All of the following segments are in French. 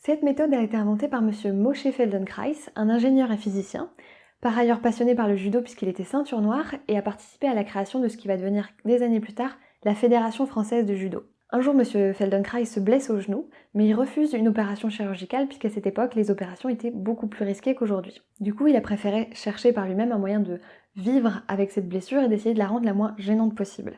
Cette méthode a été inventée par Monsieur Moshe Feldenkrais, un ingénieur et physicien, par ailleurs passionné par le judo puisqu'il était ceinture noire et a participé à la création de ce qui va devenir des années plus tard la Fédération française de judo. Un jour, Monsieur Feldenkrais se blesse au genou, mais il refuse une opération chirurgicale puisqu'à cette époque, les opérations étaient beaucoup plus risquées qu'aujourd'hui. Du coup, il a préféré chercher par lui-même un moyen de vivre avec cette blessure et d'essayer de la rendre la moins gênante possible.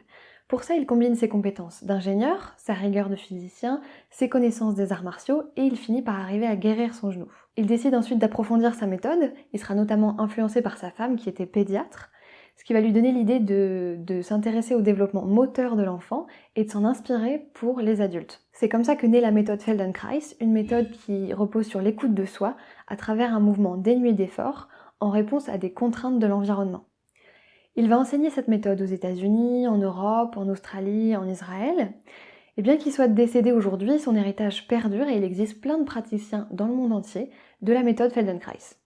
Pour ça, il combine ses compétences d'ingénieur, sa rigueur de physicien, ses connaissances des arts martiaux et il finit par arriver à guérir son genou. Il décide ensuite d'approfondir sa méthode, il sera notamment influencé par sa femme qui était pédiatre, ce qui va lui donner l'idée de s'intéresser au développement moteur de l'enfant et de s'en inspirer pour les adultes. C'est comme ça que naît la méthode Feldenkrais, une méthode qui repose sur l'écoute de soi à travers un mouvement dénué d'effort en réponse à des contraintes de l'environnement. Il va enseigner cette méthode aux États-Unis, en Europe, en Australie, en Israël. Et bien qu'il soit décédé aujourd'hui, son héritage perdure et il existe plein de praticiens dans le monde entier de la méthode Feldenkrais.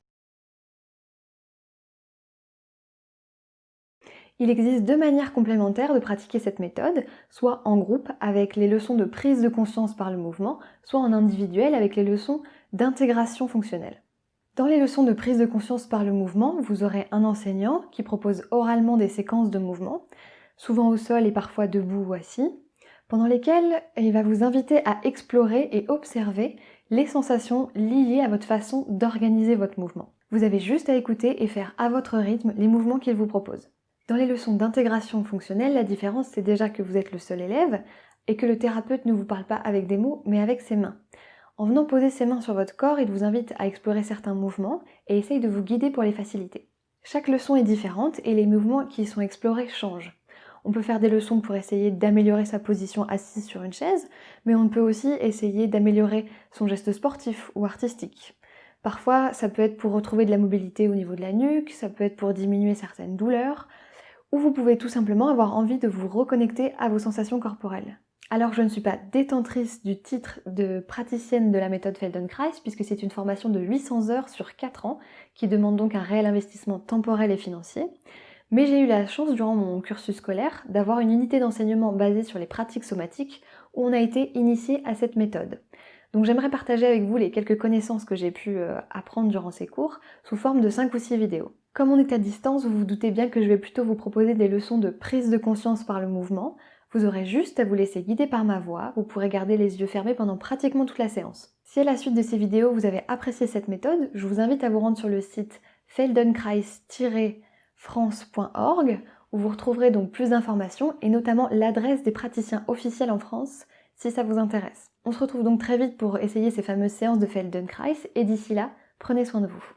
Il existe deux manières complémentaires de pratiquer cette méthode, soit en groupe avec les leçons de prise de conscience par le mouvement, soit en individuel avec les leçons d'intégration fonctionnelle. Dans les leçons de prise de conscience par le mouvement, vous aurez un enseignant qui propose oralement des séquences de mouvements, souvent au sol et parfois debout ou assis, pendant lesquelles il va vous inviter à explorer et observer les sensations liées à votre façon d'organiser votre mouvement. Vous avez juste à écouter et faire à votre rythme les mouvements qu'il vous propose. Dans les leçons d'intégration fonctionnelle, la différence c'est déjà que vous êtes le seul élève et que le thérapeute ne vous parle pas avec des mots mais avec ses mains. En venant poser ses mains sur votre corps, il vous invite à explorer certains mouvements et essaye de vous guider pour les faciliter. Chaque leçon est différente et les mouvements qui y sont explorés changent. On peut faire des leçons pour essayer d'améliorer sa position assise sur une chaise, mais on peut aussi essayer d'améliorer son geste sportif ou artistique. Parfois, ça peut être pour retrouver de la mobilité au niveau de la nuque, ça peut être pour diminuer certaines douleurs, ou vous pouvez tout simplement avoir envie de vous reconnecter à vos sensations corporelles. Alors je ne suis pas détentrice du titre de praticienne de la méthode Feldenkrais puisque c'est une formation de 800 heures sur 4 ans qui demande donc un réel investissement temporel et financier, mais j'ai eu la chance durant mon cursus scolaire d'avoir une unité d'enseignement basée sur les pratiques somatiques où on a été initié à cette méthode. Donc j'aimerais partager avec vous les quelques connaissances que j'ai pu apprendre durant ces cours sous forme de 5 ou 6 vidéos. Comme on est à distance, vous vous doutez bien que je vais plutôt vous proposer des leçons de prise de conscience par le mouvement. Vous aurez juste à vous laisser guider par ma voix, vous pourrez garder les yeux fermés pendant pratiquement toute la séance. Si à la suite de ces vidéos vous avez apprécié cette méthode, je vous invite à vous rendre sur le site feldenkrais-france.org où vous retrouverez donc plus d'informations et notamment l'adresse des praticiens officiels en France si ça vous intéresse. On se retrouve donc très vite pour essayer ces fameuses séances de Feldenkrais et d'ici là, prenez soin de vous.